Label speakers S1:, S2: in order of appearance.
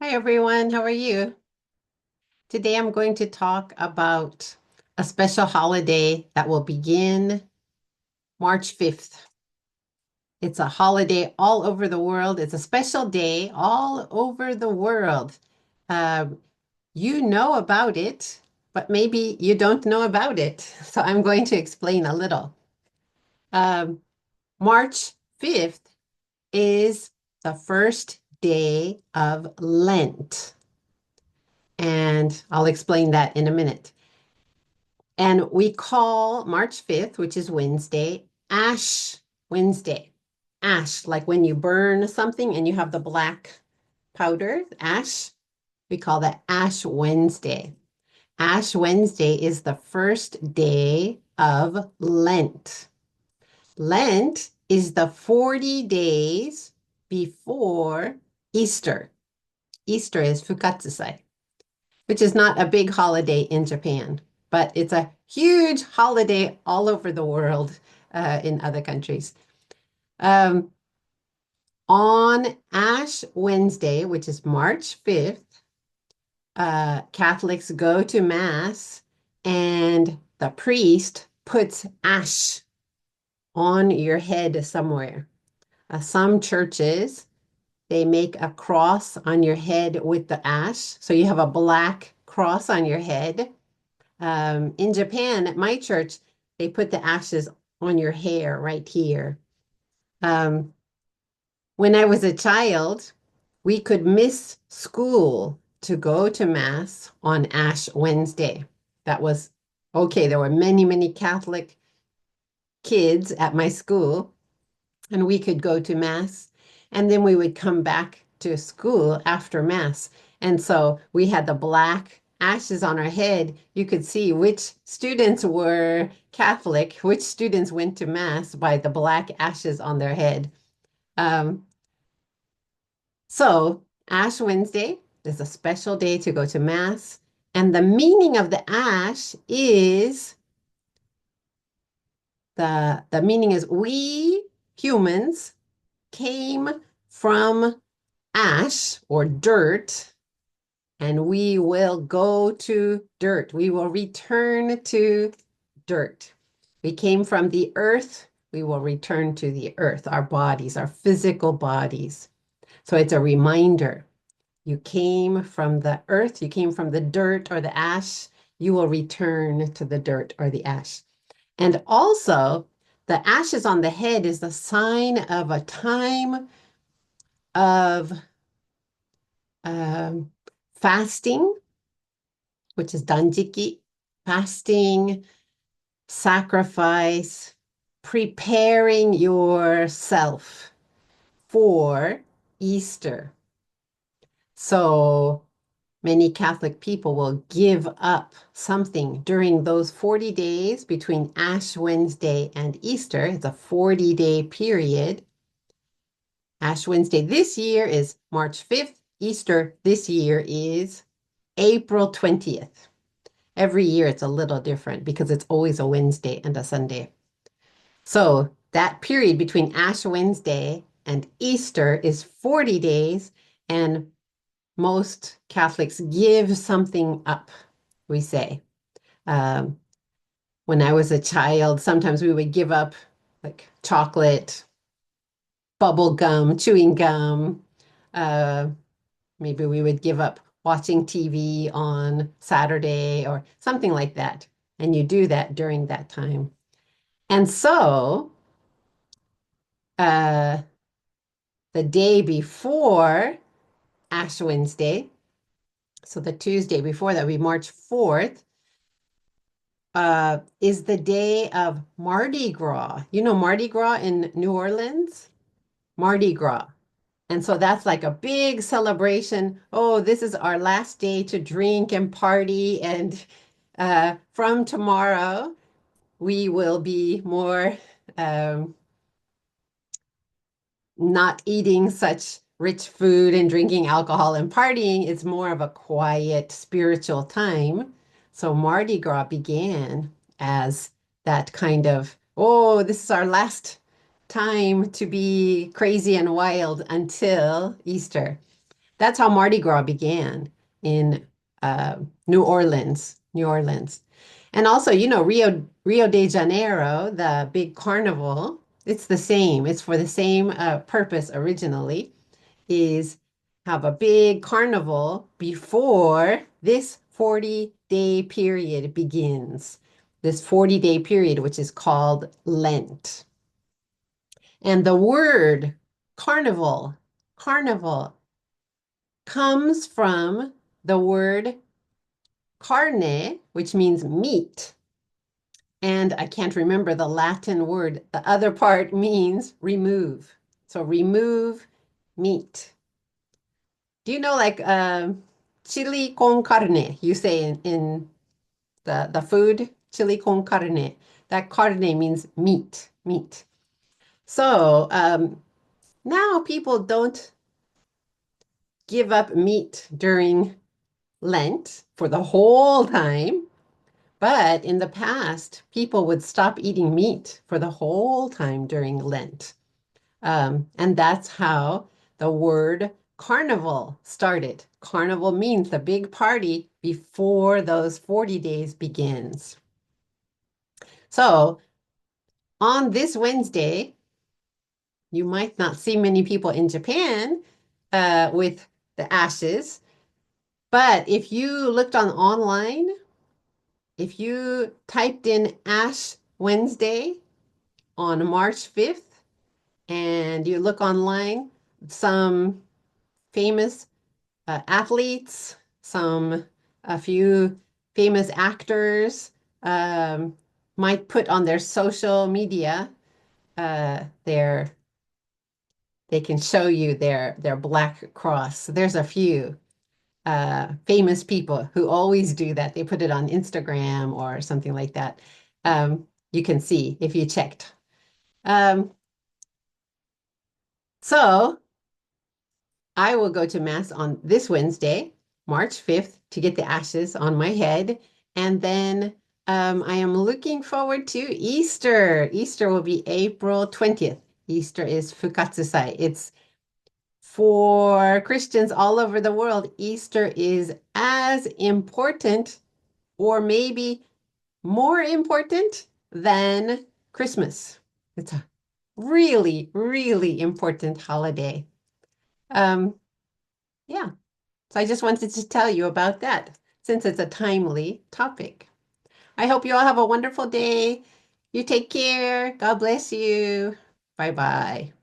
S1: Hi everyone, how are you? Today I'm going to talk about a special holiday that will begin March 5th. It's a holiday all over the world. It's a special day all over the world. Um, you know about it, but maybe you don't know about it. So I'm going to explain a little. Um, March 5th is the first day of Lent, and I'll explain that in a minute. And we call March 5th, which is Wednesday, Ash Wednesday. Ash, like when you burn something and you have the black powder, ash, we call that Ash Wednesday. Ash Wednesday is the first day of Lent. Lent is the 40 days before Easter. Easter is Fukatsusai, which is not a big holiday in Japan, but it's a huge holiday all over the world in other countries. Um, on Ash Wednesday, which is March 5th, Catholics go to Mass and the priest puts ash on your head somewhere. Some churches, they make a cross on your head with the ash. So you have a black cross on your head. In Japan, at my church, they put the ashes on your hair right here. Um, when I was a child, we could miss school to go to Mass on Ash Wednesday. That was okay. There were many, many Catholic kids at my school, and we could go to Mass, and then we would come back to school after Mass. And so we had the black ashes on our head. You could see which students were Catholic, which students went to Mass by the black ashes on their head. Um, so Ash Wednesday is a special day to go to Mass. And the meaning of the ash is the meaning is we humans came from ash or dirt, and we will go to dirt. We will return to dirt. We came from the earth. We will return to the earth, our bodies, our physical bodies. So it's a reminder. You came from the earth, you came from the dirt or the ash. You will return to the dirt or the ash. And also, the ashes on the head is the sign of a time of um, fasting, which is danjiki, fasting, sacrifice, preparing yourself for Easter. So many Catholic people will give up something during those 40 days between Ash Wednesday and Easter. It's a 40-day period. Ash Wednesday this year is March 5th. Easter this year is April 20th. Every year it's a little different because it's always a Wednesday and a Sunday. So that period between Ash Wednesday and Easter is 40 days, and most Catholics give something up, we say. Um, when I was a child, sometimes we would give up like chocolate, bubble gum, chewing gum. Uh, Maybe we would give up watching TV on Saturday or something like that. And you do that during that time. And so uh, the day before Ash Wednesday, so the Tuesday before that, we March 4th, is the day of Mardi Gras. You know Mardi Gras in New Orleans? Mardi Gras. And so that's like a big celebration. Oh, this is our last day to drink and party. And from tomorrow, we will be more um, not eating such rich food and drinking alcohol and partying. It's more of a quiet spiritual time. So Mardi Gras began as that kind of, oh, this is our last time to be crazy and wild until Easter. That's how Mardi Gras began in uh, New Orleans, New Orleans. And also, Rio de Janeiro, the big carnival, it's the same. It's for the same purpose originally, is have a big carnival before this 40-day period begins. This 40-day period, which is called Lent. And the word carnival, carnival comes from the word carne, which means meat. And I can't remember the Latin word. The other part means remove. So remove meat. Do you know like chili con carne? You say in the food, chili con carne. That carne means meat, meat. So now people don't give up meat during Lent for the whole time. But in the past, people would stop eating meat for the whole time during Lent. And that's how the word carnival started. Carnival means the big party before those 40 days begins. So on this Wednesday, you might not see many people in Japan with the ashes, but if you looked on online, if you typed in Ash Wednesday on March 5th and you look online, some famous athletes, a few famous actors might put on their social media their they can show you their black cross. So there's a few famous people who always do that. They put it on Instagram or something like that. You can see if you checked. Um, so I will go to Mass on this Wednesday, March 5th, to get the ashes on my head. And then I am looking forward to Easter. Easter will be April 20th. Easter is Fukatsusai. It's for Christians all over the world. Easter is as important, or maybe more important than Christmas. It's a really, really important holiday. Um, yeah. So I just wanted to tell you about that since it's a timely topic. I hope you all have a wonderful day. You take care. God bless you. Bye bye.